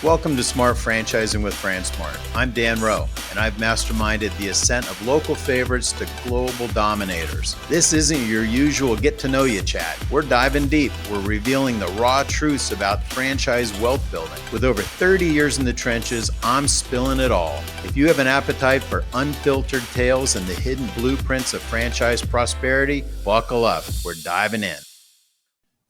Welcome to Smart Franchising with FranSmart. I'm Dan Rowe, and I've masterminded the ascent of local favorites to global dominators. This isn't your usual get-to-know-you chat. We're diving deep. We're revealing the raw truths about franchise wealth building. With over 30 years in the trenches, I'm spilling it all. If you have an appetite for unfiltered tales and the hidden blueprints of franchise prosperity, buckle up. We're diving in.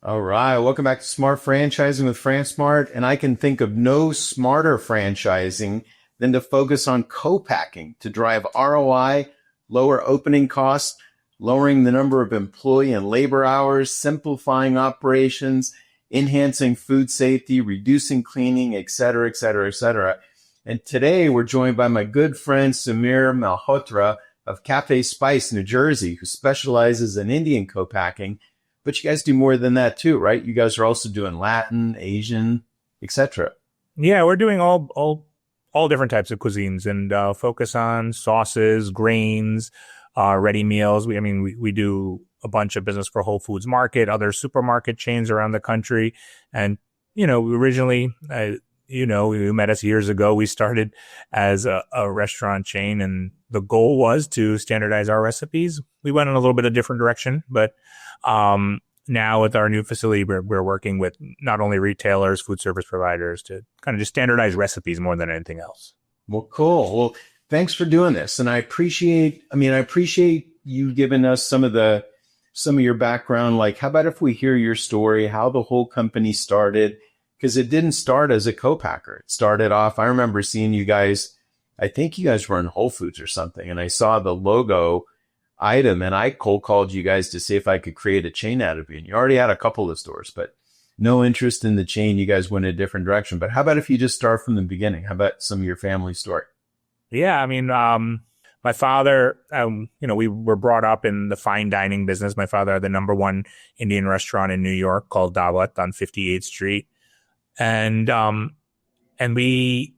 All right, welcome back to Smart Franchising with FranSmart, and I can think of no smarter franchising than to focus on co-packing to drive ROI, lower opening costs, lowering the number of employee and labor hours, simplifying operations, enhancing food safety, reducing cleaning, et cetera, et cetera, et cetera. And today we're joined by my good friend Sameer Malhotra of Café Spice, New Jersey, who specializes in Indian co-packing. But you guys do more than that too, right? You guys are also doing Latin, Asian, etc. Yeah, we're doing all different types of cuisines and focus on sauces, grains, ready meals. We do a bunch of business for Whole Foods Market, other supermarket chains around the country. And, originally, you met us years ago. We started as a restaurant chain, and the goal was to standardize our recipes. We went in a little bit of different direction, but now with our new facility, we're working with not only retailers, food service providers to kind of just standardize recipes more than anything else. Well, cool. Well, thanks for doing this. And I appreciate you giving us some of your background. Like, how about if we hear your story, how the whole company started? Because it didn't start as a co-packer. It started off, I remember seeing you guys, I think you guys were in Whole Foods or something, and I saw the logo item and I cold called you guys to see if I could create a chain out of you. And you already had a couple of stores, but no interest in the chain. You guys went a different direction. But how about if you just start from the beginning? How about some of your family story? Yeah, my father, we were brought up in the fine dining business. My father had the number one Indian restaurant in New York called Qdoba on 58th Street. And we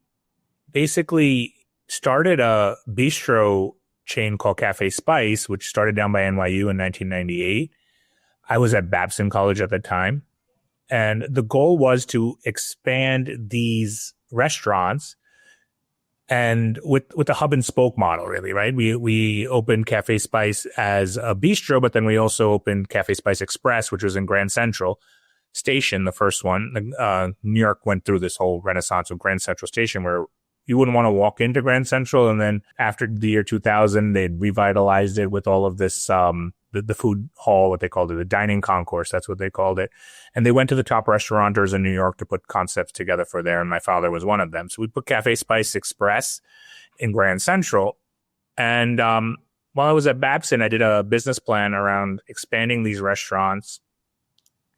basically started a bistro chain called Café Spice, which started down by NYU in 1998. I was at Babson College at the time. And the goal was to expand these restaurants and with the hub and spoke model, really, right? We opened Café Spice as a bistro, but then we also opened Café Spice Express, which was in Grand Central Station, the first one. New York went through this whole renaissance of Grand Central Station where you wouldn't want to walk into Grand Central. And then after the year 2000, they'd revitalized it with all of this, the food hall, what they called it, the dining concourse. That's what they called it. And they went to the top restaurateurs in New York to put concepts together for there. And my father was one of them. So we put Café Spice Express in Grand Central. And while I was at Babson, I did a business plan around expanding these restaurants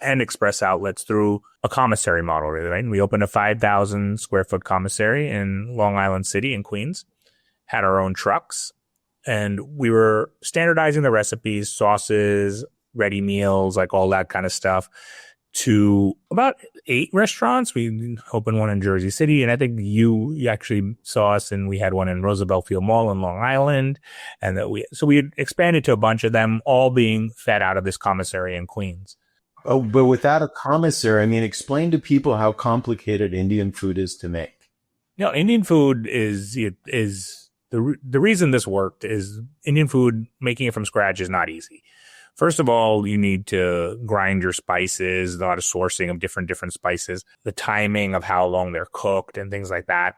and express outlets through a commissary model, really, right? And we opened a 5,000 square foot commissary in Long Island City in Queens, had our own trucks, and we were standardizing the recipes, sauces, ready meals, like all that kind of stuff, to about 8 restaurants. We opened one in Jersey City, and I think you actually saw us, and we had one in Roosevelt Field Mall in Long Island, and so we expanded to a bunch of them, all being fed out of this commissary in Queens. Oh, but without a commissary, explain to people how complicated Indian food is to make. Indian food is the reason this worked is Indian food, making it from scratch is not easy. First of all, you need to grind your spices, a lot of sourcing of different spices, the timing of how long they're cooked and things like that.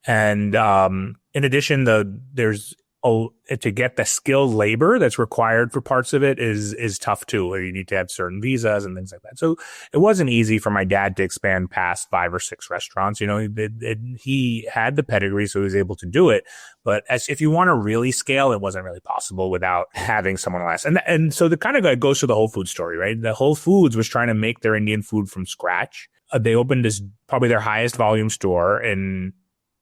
And in addition, to get the skilled labor that's required for parts of it is tough too, where you need to have certain visas and things like that. So it wasn't easy for my dad to expand past 5 or 6 restaurants. He had the pedigree, so he was able to do it. But if you want to really scale, it wasn't really possible without having someone else. And so the kind of goes to the Whole Foods story, right? The Whole Foods was trying to make their Indian food from scratch. They opened this, probably their highest volume store in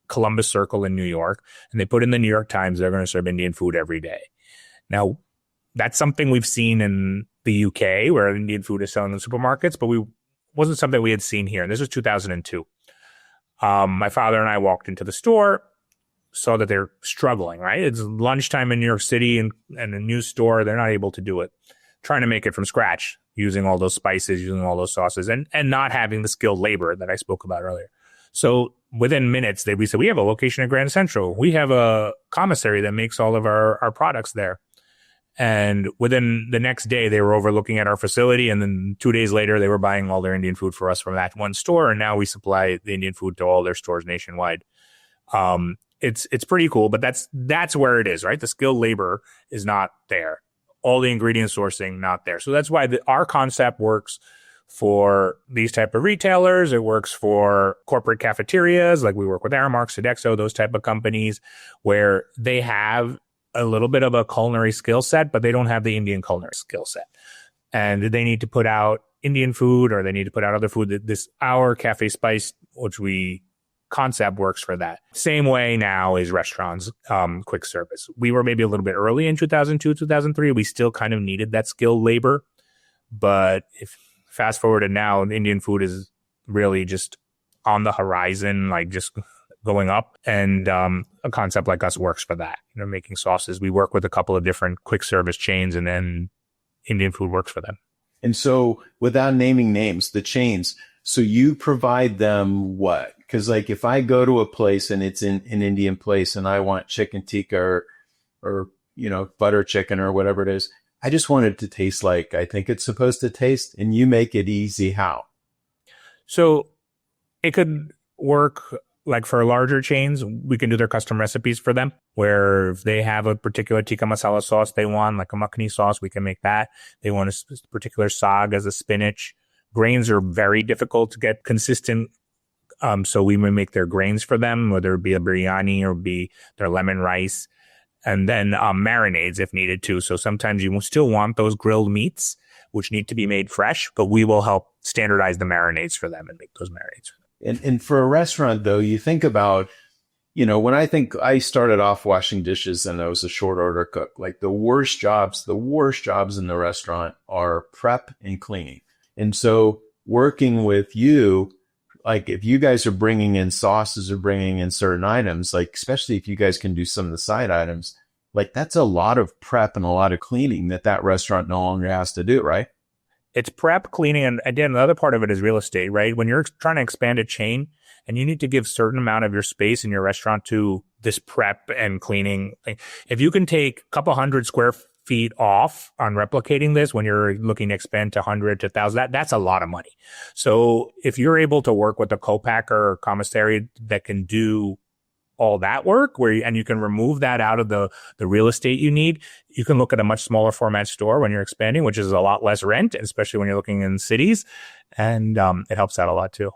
Columbus Circle in New York, and they put in the New York Times, they're going to serve Indian food every day. Now, that's something we've seen in the UK where Indian food is selling in supermarkets, but wasn't something we had seen here. And this was 2002. My father and I walked into the store, saw that they're struggling, right? It's lunchtime in New York City and a new store. They're not able to do it. Trying to make it from scratch, using all those spices, using all those sauces, and not having the skilled labor that I spoke about earlier. So within minutes, we said, we have a location in Grand Central. We have a commissary that makes all of our products there. And within the next day, they were over looking at our facility. And then 2 days later, they were buying all their Indian food for us from that one store. And now we supply the Indian food to all their stores nationwide. It's pretty cool, but that's where it is, right? The skilled labor is not there. All the ingredient sourcing, not there. So that's why our concept works for these type of retailers. It works for corporate cafeterias. Like we work with Aramark, Sodexo, those type of companies where they have a little bit of a culinary skill set, but they don't have the Indian culinary skill set. And they need to put out Indian food or they need to put out other food. Our Café Spice, which concept works for that. Same way now is restaurants, quick service. We were maybe a little bit early in 2002, 2003. We still kind of needed that skilled labor. But if fast forward to now, Indian food is really just on the horizon, like just going up. And a concept like us works for that. Making sauces. We work with a couple of different quick service chains and then Indian food works for them. And so without naming names, the chains, so you provide them what? Because like if I go to a place and it's in an Indian place and I want chicken tikka or butter chicken or whatever it is, I just want it to taste like I think it's supposed to taste, and you make it easy. How? So it could work like for larger chains. We can do their custom recipes for them, where if they have a particular tikka masala sauce they want, like a makhani sauce, we can make that. They want a particular saag as a spinach. Grains are very difficult to get consistent. So we may make their grains for them, whether it be a biryani or be their lemon rice. And then marinades if needed too. So sometimes you will still want those grilled meats, which need to be made fresh, but we will help standardize the marinades for them and make those marinades for them. And for a restaurant, though, you think about, when I started off washing dishes and I was a short order cook, like the worst jobs in the restaurant are prep and cleaning. And so working with you, like if you guys are bringing in sauces or bringing in certain items, like especially if you guys can do some of the side items, like that's a lot of prep and a lot of cleaning that restaurant no longer has to do, right? It's prep, cleaning, and again, the other part of it is real estate, right? When you're trying to expand a chain and you need to give certain amount of your space in your restaurant to this prep and cleaning, if you can take a couple hundred square feet off on replicating this when you're looking to expand to 100 to 1,000, that's a lot of money. So if you're able to work with a co-packer or commissary that can do all that work and you can remove that out of the real estate you need, you can look at a much smaller format store when you're expanding, which is a lot less rent, especially when you're looking in cities. And it helps out a lot too.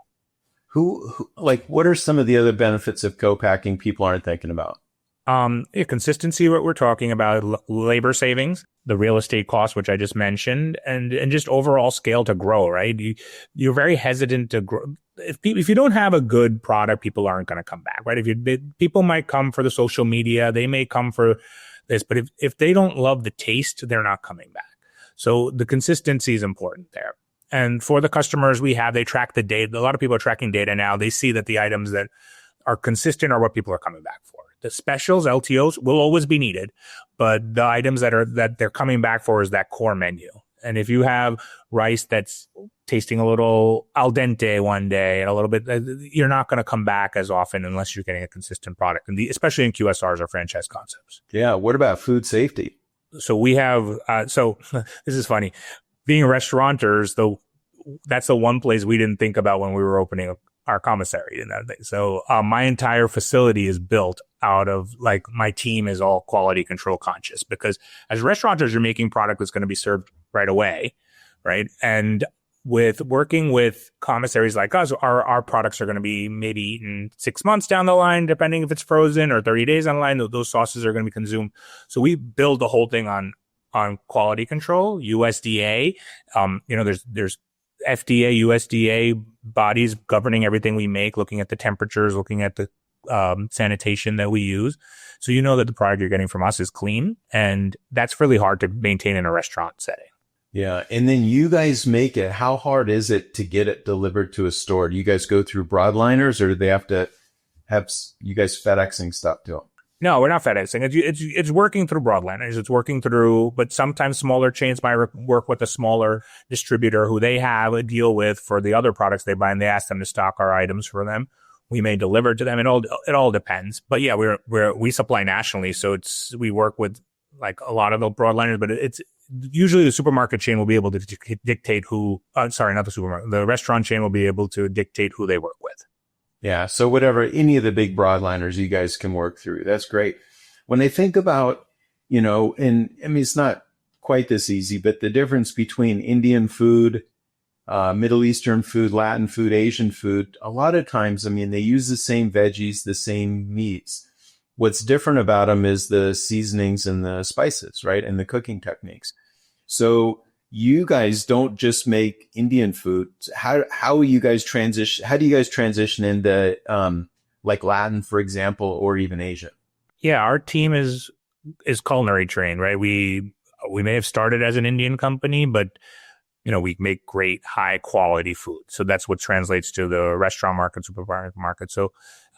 What are some of the other benefits of co-packing people aren't thinking about? Consistency, what we're talking about, labor savings, the real estate costs, which I just mentioned, and just overall scale to grow, right? You're very hesitant to grow. If you don't have a good product, people aren't going to come back, right? People might come for the social media, they may come for this, but if they don't love the taste, they're not coming back. So the consistency is important there. And for the customers they track the data. A lot of people are tracking data now. They see that the items that are consistent are what people are coming back for. The specials, LTOs, will always be needed, but the items that they're coming back for is that core menu. And if you have rice that's tasting a little al dente one day and a little bit, you're not going to come back as often unless you're getting a consistent product, and especially in QSRs or franchise concepts. Yeah. What about food safety? So we have. So this is funny. Being restaurateurs, though, that's the one place we didn't think about when we were opening our commissary and that thing. So my entire facility is built out of, like, my team is all quality control conscious, because as restaurateurs, you're making product that's going to be served right away, right? And with working with commissaries like us, our products are going to be maybe eaten 6 months down the line, depending if it's frozen, or 30 days down the line. Those sauces are going to be consumed. So we build the whole thing on quality control, USDA. There's FDA, USDA bodies governing everything we make, looking at the temperatures, looking at the sanitation that we use. So that the product you're getting from us is clean, and that's really hard to maintain in a restaurant setting. Yeah. And then you guys make it. How hard is it to get it delivered to a store? Do you guys go through broadliners, or do they have to have you guys FedExing stuff to them? No, we're not FedExing. It's working through broadliners. It's working through, but sometimes smaller chains might work with a smaller distributor who they have a deal with for the other products they buy, and they ask them to stock our items for them. We may deliver to them. It all depends. But yeah, we supply nationally. So we work with like a lot of the broadliners, but it's usually the supermarket chain will be able to dictate the restaurant chain will be able to dictate who they work with. Yeah. So whatever, any of the big broadliners you guys can work through. That's great. When I think about, and I mean, it's not quite this easy, but the difference between Indian food, Middle Eastern food, Latin food, Asian food, a lot of times, I mean, they use the same veggies, the same meats. What's different about them is the seasonings and the spices, right? And the cooking techniques. So you guys don't just make Indian food. How do you guys transition into like Latin, for example, or even Asian? Yeah, our team is culinary trained, right? We may have started as an Indian company, but we make great high quality food. So that's what translates to the restaurant market, supermarket market. So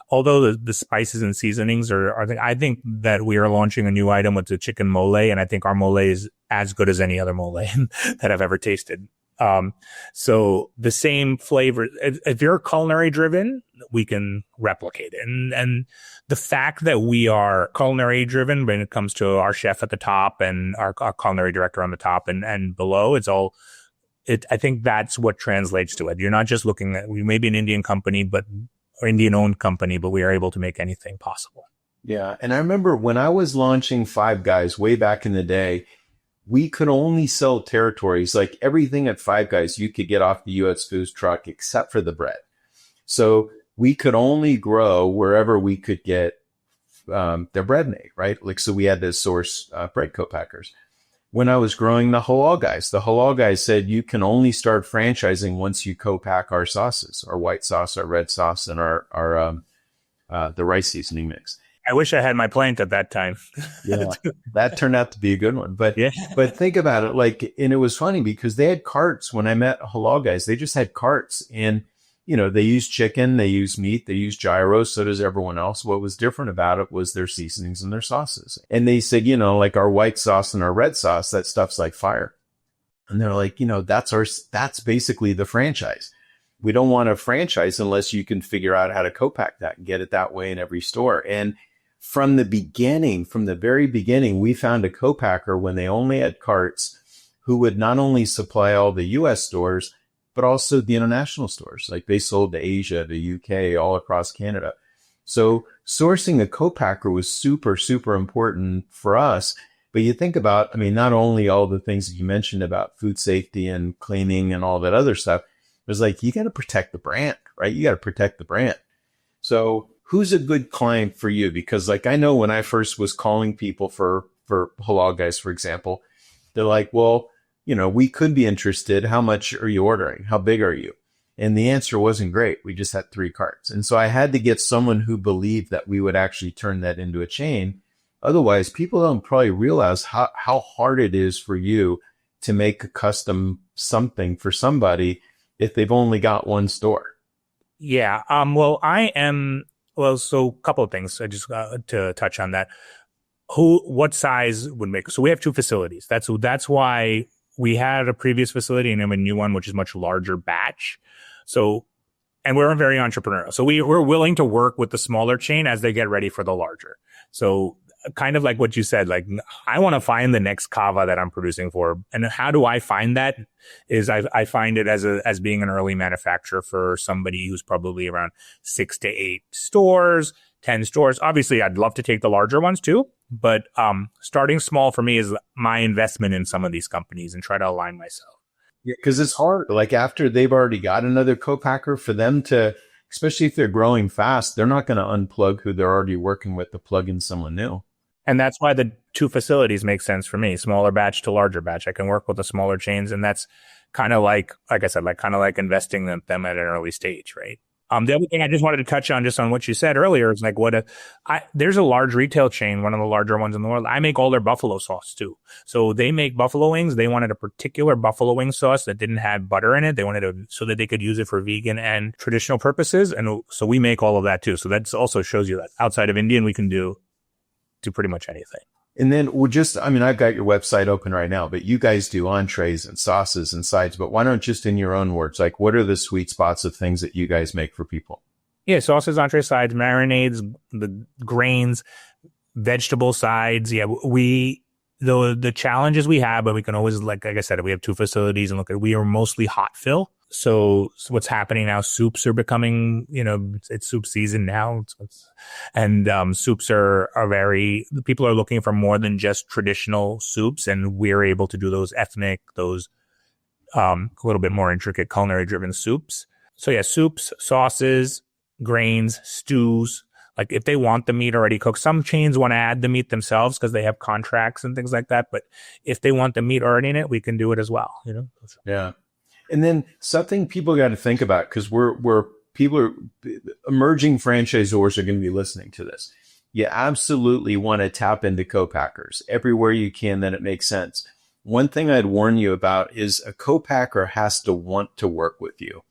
although the spices and seasonings I think that we are launching a new item with the chicken mole, and I think our mole is as good as any other mole that I've ever tasted. So the same flavor, if you're culinary driven, we can replicate it. And the fact that we are culinary driven when it comes to our chef at the top and our culinary director on the top and below, I think that's what translates to it. You're not just looking at, we may be an Indian company, or Indian owned company, but we are able to make anything possible. Yeah. And I remember when I was launching Five Guys way back in the day, we could only sell territories. Like everything at Five Guys, you could get off the US Foods truck except for the bread. So we could only grow wherever we could get their bread made, right? Like, so we had to source bread co-packers. When I was growing the Halal Guys said you can only start franchising once you co-pack our sauces, our white sauce, our red sauce, and our the rice seasoning mix. I wish I had my plant at that time. Yeah, that turned out to be a good one. But yeah. But think about it, and it was funny because they had carts when I met Halal Guys. They just had carts, and they use chicken, they use meat, they use gyros. So does everyone else. What was different about it was their seasonings and their sauces. And they said, like our white sauce and our red sauce, that stuff's like fire. And they're like, that's basically the franchise. We don't want a franchise unless you can figure out how to co-pack that and get it that way in every store. And from the very beginning, we found a co-packer when they only had carts who would not only supply all the US stores, but also the international stores. Like they sold to Asia, to UK, all across Canada. So sourcing a co-packer was super, super important for us. But you think about, not only all the things that you mentioned about food safety and cleaning and all that other stuff, it was like, you got to protect the brand, right? You got to protect the brand. So who's a good client for you? Because like, I know when I first was calling people for Halal Guys, for example, they're like, well, we could be interested. How much are you ordering? How big are you? And the answer wasn't great. We just had 3 carts. And so I had to get someone who believed that we would actually turn that into a chain. Otherwise, people don't probably realize how hard it is for you to make a custom something for somebody if they've only got one store. Yeah. So a couple of things. I just to touch on that. What size would make? So we have 2 facilities. That's why we had a previous facility and then a new one, which is much larger batch. So, and we're very entrepreneurial. So we're willing to work with the smaller chain as they get ready for the larger. So kind of like what you said, like I want to find the next kava that I'm producing for. And how do I find that? Is I find it as being an early manufacturer for somebody who's probably around 6 to 8 stores, 10 stores. Obviously, I'd love to take the larger ones too. But starting small for me is my investment in some of these companies and try to align myself. Yeah, because it's hard. Like after they've already got another co-packer, for them to, especially if they're growing fast, they're not going to unplug who they're already working with to plug in someone new. And that's why the 2 facilities make sense for me, smaller batch to larger batch. I can work with the smaller chains, and that's kind of like I said, kind of like investing them at an early stage, right? The other thing I just wanted to touch on, just on what you said earlier, is like there's a large retail chain, one of the larger ones in the world. I make all their buffalo sauce too. So they make buffalo wings. They wanted a particular buffalo wing sauce that didn't have butter in it. They wanted so that they could use it for vegan and traditional purposes. And so we make all of that too. So that also shows you that outside of Indian, we can do pretty much anything. And then I've got your website open right now, but you guys do entrees and sauces and sides, but why don't just in your own words, like what are the sweet spots of things that you guys make for people? Yeah, sauces, entree sides, marinades, the grains, vegetable sides. Yeah, the challenges we have, but we can always, like I said, we have 2 facilities, and we are mostly hot fill. So what's happening now? Soups are becoming, it's soup season now, and soups are people are looking for more than just traditional soups, and we're able to do those ethnic, those a little bit more intricate culinary driven soups. So yeah, soups, sauces, grains, stews. Like if they want the meat already cooked, some chains want to add the meat themselves because they have contracts and things like that. But if they want the meat already in it, we can do it as well. Yeah. And then something people got to think about, because emerging franchisors are going to be listening to this. You absolutely want to tap into co-packers everywhere you can, then it makes sense. One thing I'd warn you about is a co-packer has to want to work with you,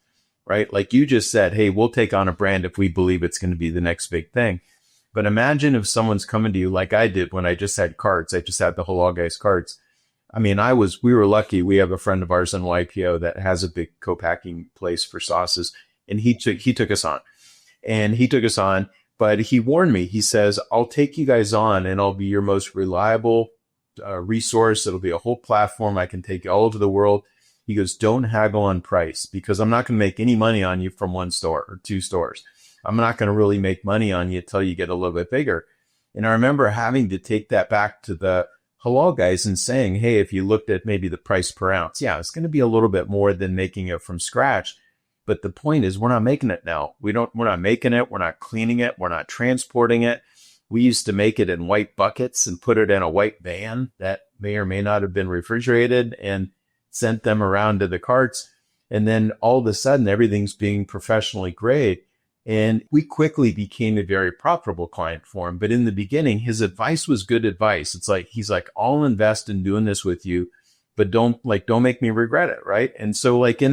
right? Like you just said, hey, we'll take on a brand if we believe it's going to be the next big thing. But imagine if someone's coming to you like I did when I just had carts. I just had the Halal Guys carts. I mean, we were lucky. We have a friend of ours in YPO that has a big co-packing place for sauces, and he took us on. And he took us on, but he warned me. He says, I'll take you guys on and I'll be your most reliable resource. It'll be a whole platform. I can take you all over the world. He goes, don't haggle on price, because I'm not going to make any money on you from 1 store or 2 stores. I'm not going to really make money on you until you get a little bit bigger. And I remember having to take that back to the Halal Guys and saying, hey, if you looked at maybe the price per ounce, yeah, it's going to be a little bit more than making it from scratch. But the point is, we're not making it now. We're not making it. We're not cleaning it. We're not transporting it. We used to make it in white buckets and put it in a white van that may or may not have been refrigerated and sent them around to the carts. And then all of a sudden, everything's being professionally grade. And we quickly became a very profitable client for him. But in the beginning, his advice was good advice. It's like, he's like, I'll invest in doing this with you, but don't make me regret it. Right. And so like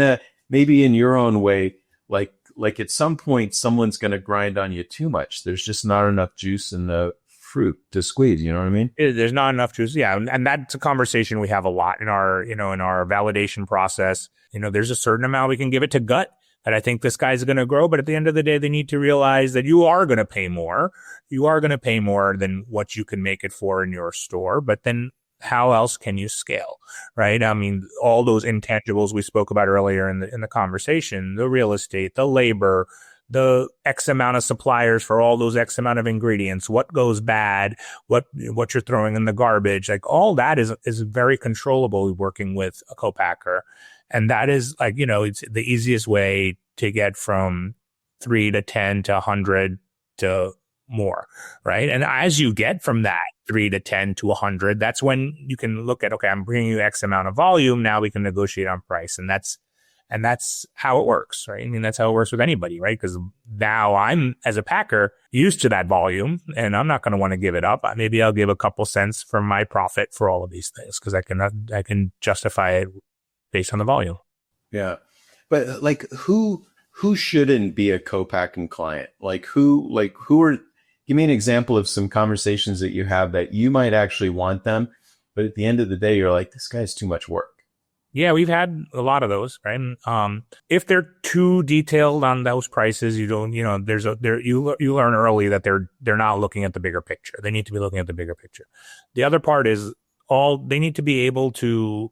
maybe in your own way, like at some point, someone's going to grind on you too much. There's just not enough juice in the fruit to squeeze. You know what I mean? There's not enough juice. Yeah. And that's a conversation we have a lot in our validation process. There's a certain amount we can give it to gut that I think this guy's going to grow. But at the end of the day, they need to realize that you are going to pay more. You are going to pay more than what you can make it for in your store. But then how else can you scale, right? I mean, all those intangibles we spoke about earlier in the conversation, the real estate, the labor, the X amount of suppliers for all those X amount of ingredients, what goes bad, what you're throwing in the garbage, like all that is very controllable working with a co-packer. And that is like, it's the easiest way to get from 3 to 10 to 100 to more, right? And as you get from that 3 to 10 to 100, that's when you can look at, okay, I'm bringing you X amount of volume. Now we can negotiate on price. And that's how it works, right? I mean, that's how it works with anybody, right? Because now I'm, as a packer, used to that volume, and I'm not going to want to give it up. Maybe I'll give a couple cents for my profit for all of these things because I can justify it based on the volume. Yeah. But like who shouldn't be a co-packing client? Who are, give me an example of some conversations that you have that you might actually want them, but at the end of the day, you're like, this guy's too much work. Yeah, we've had a lot of those, right? If they're too detailed on those prices, you don't, you learn early that they're not looking at the bigger picture. They need to be looking at the bigger picture. The other part is they need to be able to,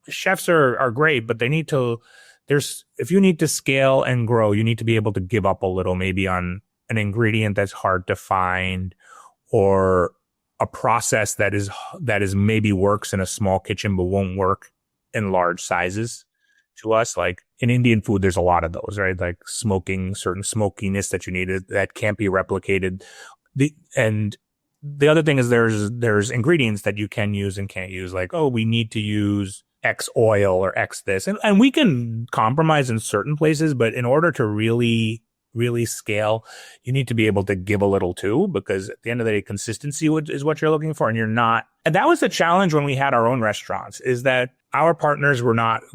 chefs are great, but they need to, if you need to scale and grow, you need to be able to give up a little, maybe on an ingredient that's hard to find, or a process that is maybe works in a small kitchen but won't work in large sizes to us. Like in Indian food, there's a lot of those, right? Like certain smokiness that you need that can't be replicated. And the other thing is there's ingredients that you can use and can't use. Like, oh, we need to use X oil or X this. And we can compromise in certain places, but in order to really scale, you need to be able to give a little too, because at the end of the day, consistency is what you're looking for. And you're not. And that was the challenge when we had our own restaurants, is that our partners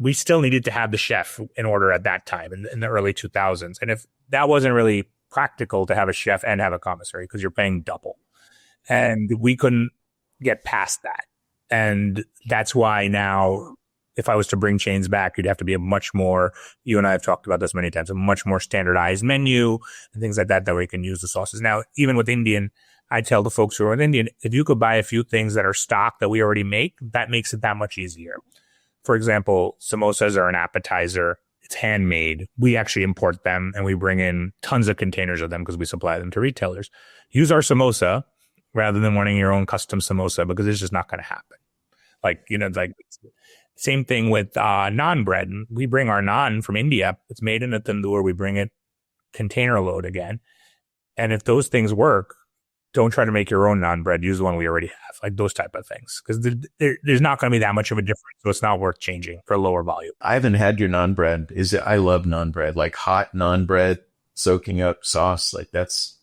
we still needed to have the chef in order at that time in the early 2000s. And if that wasn't really practical to have a chef and have a commissary, because you're paying double, and we couldn't get past that. And that's why now if I was to bring chains back, you'd have to be a much more, you and I have talked about this many times, a much more standardized menu and things like that we can use the sauces. Now, even with Indian, I tell the folks who are with Indian, if you could buy a few things that are stock that we already make, that makes it that much easier. For example, samosas are an appetizer. It's handmade. We actually import them and we bring in tons of containers of them because we supply them to retailers. Use our samosa rather than wanting your own custom samosa because it's just not going to happen. Like, same thing with naan bread. We bring our naan from India. It's made in a tandoor. We bring it container load again. And if those things work, don't try to make your own naan bread. Use the one we already have, like those type of things. Because there's not going to be that much of a difference. So it's not worth changing for lower volume. I haven't had your naan bread. I love naan bread, like hot naan bread, soaking up sauce. Like that's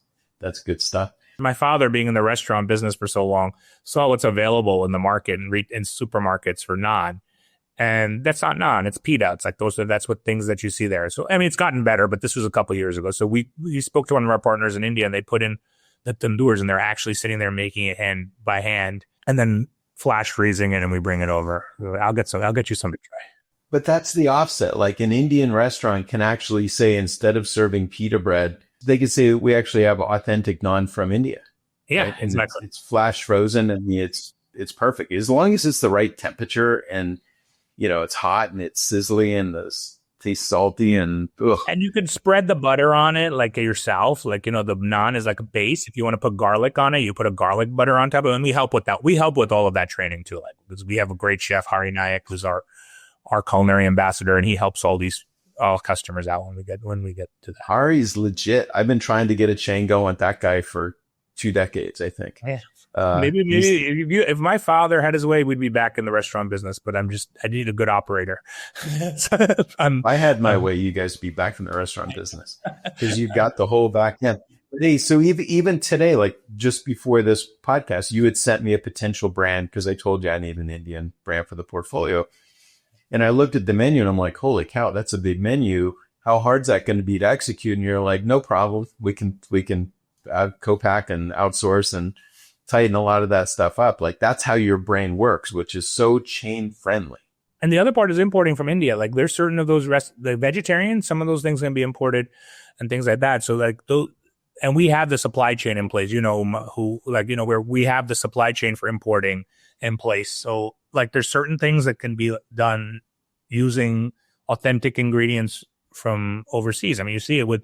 good stuff. My father, being in the restaurant business for so long, saw what's available in the market and in supermarkets for naan. And that's not naan, it's pita. It's like that's what things that you see there. So, I mean, it's gotten better, but this was a couple of years ago. So we spoke to one of our partners in India and they put in the tandoors and they're actually sitting there making it hand by hand and then flash freezing it and we bring it over. I'll get you some to try. But that's the offset. Like an Indian restaurant can actually say, instead of serving pita bread, they could say we actually have authentic naan from India. Yeah, right? exactly. It's flash frozen and it's perfect. As long as it's the right temperature and, it's hot and it's sizzly and tastes salty and ugh. And you could spread the butter on it like yourself. Like, the naan is like a base. If you want to put garlic on it, you put a garlic butter on top of it. And we help with that. We help with all of that training too. Like, because we have a great chef, Hari Nayak, who's our culinary ambassador, and he helps all customers out when we get to that. Hari's legit. I've been trying to get a chain going with that guy for 2 decades, I think. Yeah. Maybe if my father had his way, we'd be back in the restaurant business, but I need a good operator. If I had my way, you guys would be back in the restaurant business because you've got the whole back end. Hey, so even today, like just before this podcast, you had sent me a potential brand because I told you I need an Indian brand for the portfolio. And I looked at the menu and I'm like, holy cow, that's a big menu. How hard is that going to be to execute? And you're like, no problem. We can co-pack and outsource and tighten a lot of that stuff up. Like that's how your brain works, which is so chain friendly. And the other part is importing from India. Like there's certain of those the vegetarian, some of those things can be imported and things like that. So like those, and we have the supply chain in place, where we have the supply chain for importing in place. So like there's certain things that can be done using authentic ingredients from overseas. I mean, you see it with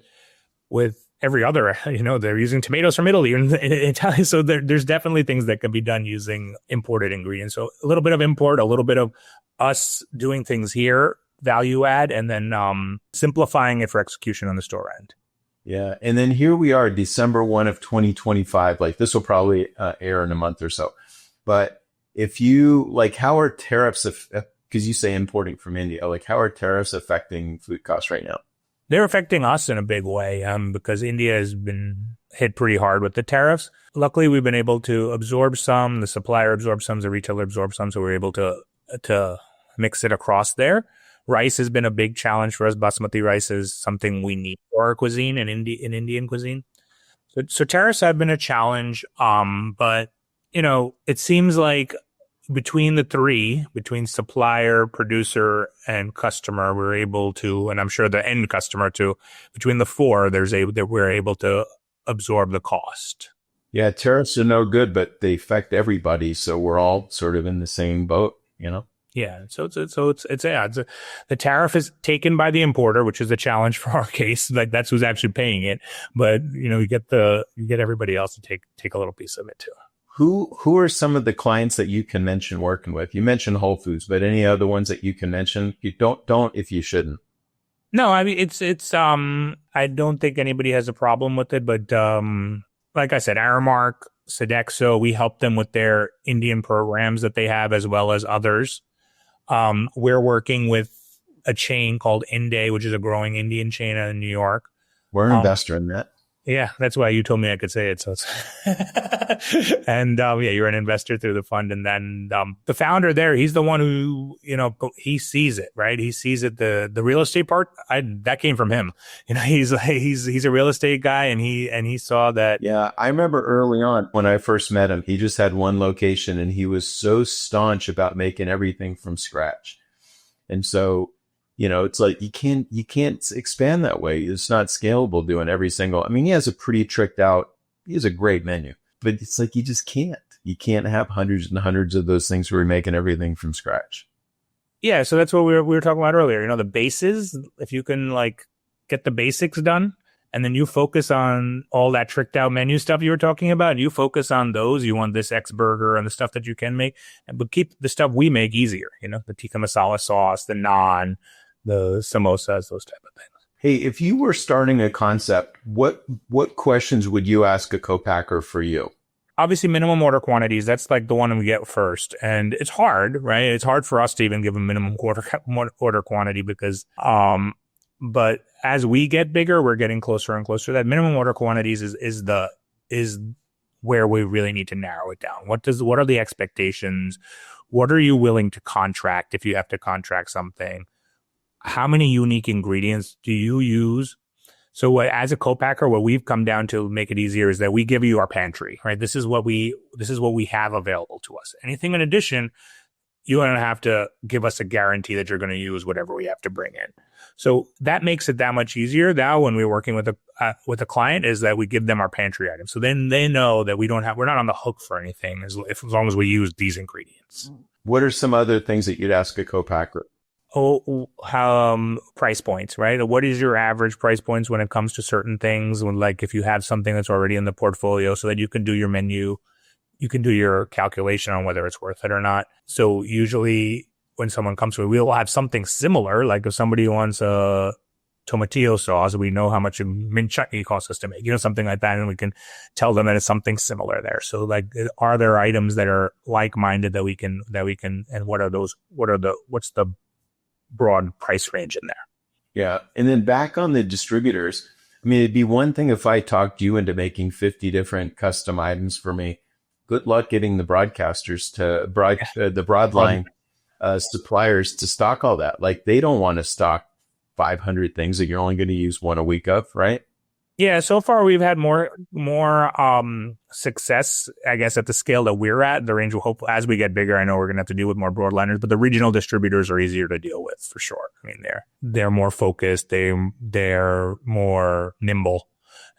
every other, they're using tomatoes from Italy and Italy. So there's definitely things that can be done using imported ingredients. So a little bit of import, a little bit of us doing things here, value add, and then simplifying it for execution on the store end. Yeah. And then here we are, December 1 of 2025. Like this will probably air in a month or so. But if you how are tariffs, because you say importing from India, like how are tariffs affecting food costs right now? They're affecting us in a big way because India has been hit pretty hard with the tariffs. Luckily, we've been able to absorb some, the supplier absorbs some, the retailer absorbs some, so we're able to mix it across there. Rice has been a big challenge for us. Basmati rice is something we need for our cuisine and in Indian cuisine. So tariffs have been a challenge, but it seems like between supplier, producer, and customer, we're able to, and I'm sure the end customer too, between the four, we're able to absorb the cost. Yeah, tariffs are no good, but they affect everybody. So we're all sort of in the same boat, Yeah. So the tariff is taken by the importer, which is a challenge for our case. Like that's who's actually paying it. But, you get everybody else to take a little piece of it too. Who are some of the clients that you can mention working with? You mentioned Whole Foods, but any other ones that you can mention? You don't if you shouldn't. No, I mean it's I don't think anybody has a problem with it, but like I said, Aramark, Sodexo, we help them with their Indian programs that they have as well as others. We're working with a chain called Inde, which is a growing Indian chain in New York. We're an investor in that. Yeah, that's why you told me I could say it. So and you're an investor through the fund. And then the founder there, he's the one who, he sees it, right? He sees it. The real estate part, that came from him. He's a real estate guy and he saw that. Yeah, I remember early on when I first met him, he just had one location and he was so staunch about making everything from scratch. And so, it's like you can't expand that way. It's not scalable doing every single. I mean, he has a great menu, but it's like you just can't. You can't have hundreds and hundreds of those things where we're making everything from scratch. Yeah, so that's what we were talking about earlier. The bases, if you can get the basics done, and then you focus on all that tricked out menu stuff you were talking about, and you focus on those. You want this X burger and the stuff that you can make, but keep the stuff we make easier. The tikka masala sauce, the naan, the samosas, those type of things. Hey, if you were starting a concept, what questions would you ask a co-packer for you? Obviously, minimum order quantities. That's the one we get first. And it's hard, right? It's hard for us to even give a minimum order quantity because, but as we get bigger, we're getting closer and closer. That minimum order quantities is where we really need to narrow it down. What are the expectations? What are you willing to contract if you have to contract something? How many unique ingredients do you use? So as a co-packer, what we've come down to make it easier is that we give you our pantry, right? This is what we have available to us. Anything in addition, you don't have to give us a guarantee that you're going to use whatever we have to bring in. So that makes it that much easier now when we're working with a client, is that we give them our pantry items. So then they know that we're not on the hook for anything as long as we use these ingredients. What are some other things that you'd ask a co-packer? Price points, right? What is your average price points when it comes to certain things? If you have something that's already in the portfolio, so that you can do your menu, you can do your calculation on whether it's worth it or not. So usually when someone comes to it, we'll have something similar. Like if somebody wants a tomatillo sauce, we know how much a mint chutney costs us to make, something like that. And we can tell them that it's something similar there. So are there items that are like-minded that we can, and what's the broad price range in there? Yeah. And then back on the distributors, I mean, it'd be one thing if I talked you into making 50 different custom items for me. Good luck getting the broadcasters to the broadline suppliers to stock all that. They don't want to stock 500 things that you're only going to use one a week of, right? Yeah, so far we've had more success, I guess, at the scale that we're at. The range will hope as we get bigger. I know we're going to have to deal with more broadliners, but the regional distributors are easier to deal with for sure. I mean, they're more focused, they're more nimble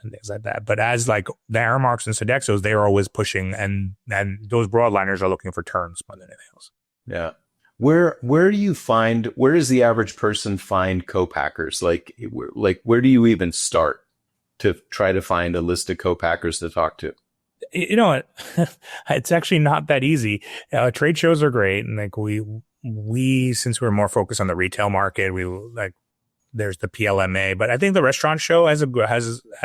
and things like that. But as the Aramarks and Sodexos, they're always pushing, and those broadliners are looking for turns more than anything else. Yeah. Where does the average person find co-packers? Where do you even start to try to find a list of co-packers to talk to? You know what? It's actually not that easy. Trade shows are great. And we, since we're more focused on the retail market, there's the PLMA, but I think the restaurant show has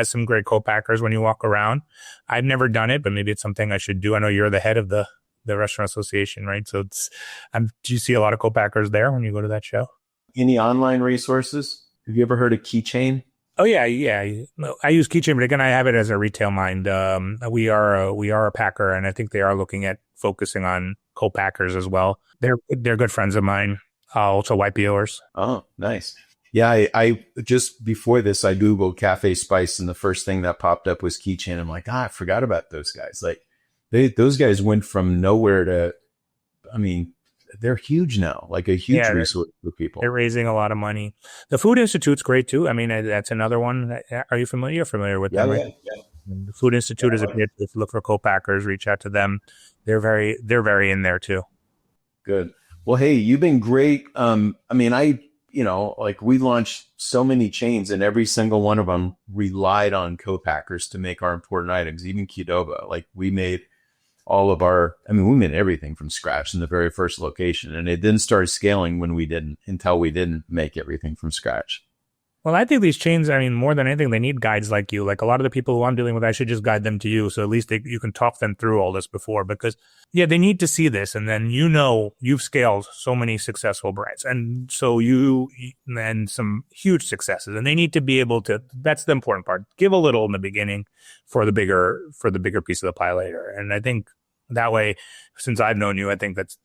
some great co-packers when you walk around. I've never done it, but maybe it's something I should do. I know you're the head of the restaurant association, right? So do you see a lot of co-packers there when you go to that show? Any online resources? Have you ever heard of Keychain? Oh yeah. I use Keychain, but again, I have it as a retail mind. We are a packer, and I think they are looking at focusing on co-packers as well. They're good friends of mine, also YPOers. Oh, nice. Yeah, I just before this, I Googled Café Spice, and the first thing that popped up was Keychain. I'm like, I forgot about those guys. Those guys went from nowhere to, I mean, they're huge now, a huge resource for people. They're raising a lot of money. The Food Institute's great too. I mean, that's another one. Are you familiar? You're familiar with them, right? Yeah. The Food Institute is a bit. If you look for co-packers, reach out to them. They're very in there too. Good. Well, hey, you've been great. We launched so many chains, and every single one of them relied on co-packers to make our important items. Even Qdoba, we made we made everything from scratch in the very first location, and it didn't start scaling until we didn't make everything from scratch. Well, I think these chains, more than anything, they need guides like you. A lot of the people who I'm dealing with, I should just guide them to you. So at least you can talk them through all this before, because they need to see this. And then, you've scaled so many successful brands. And so and some huge successes, and they need to be able to, that's the important part. Give a little in the beginning for the bigger piece of the pie later. And I think that way, since I've known you, I think that's,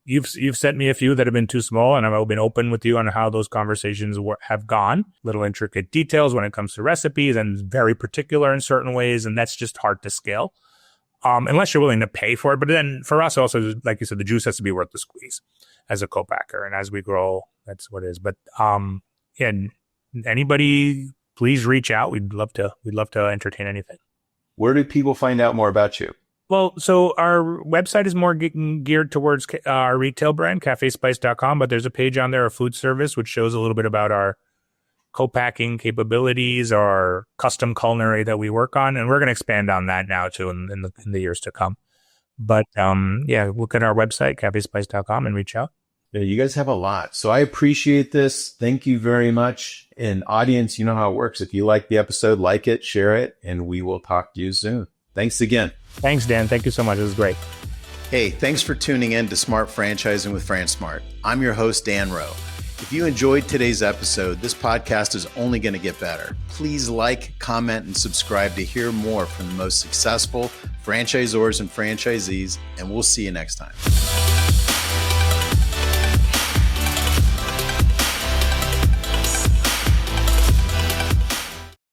You've sent me a few that have been too small, and I've been open with you on how those conversations have gone. Little intricate details when it comes to recipes, and very particular in certain ways, and that's just hard to scale. unless you're willing to pay for it. But then for us also, like you said, the juice has to be worth the squeeze as a co-packer. And as we grow, that's what it is. But yeah, anybody, please reach out. We'd love to entertain anything. Where do people find out more about you? Well, so our website is more geared towards our retail brand, cafespice.com, but there's a page on there, a food service, which shows a little bit about our co-packing capabilities, our custom culinary that we work on. And we're going to expand on that now too in the years to come. But yeah, look at our website, cafespice.com, and reach out. Yeah, you guys have a lot. So I appreciate this. Thank you very much. And audience, you know how it works. If you like the episode, like it, share it, and we will talk to you soon. Thanks again. Thanks, Dan. Thank you so much. It was great. Hey, thanks for tuning in to Smart Franchising with FranSmart. I'm your host, Dan Rowe. If you enjoyed today's episode, this podcast is only going to get better. Please like, comment, and subscribe to hear more from the most successful franchisors and franchisees, and we'll see you next time.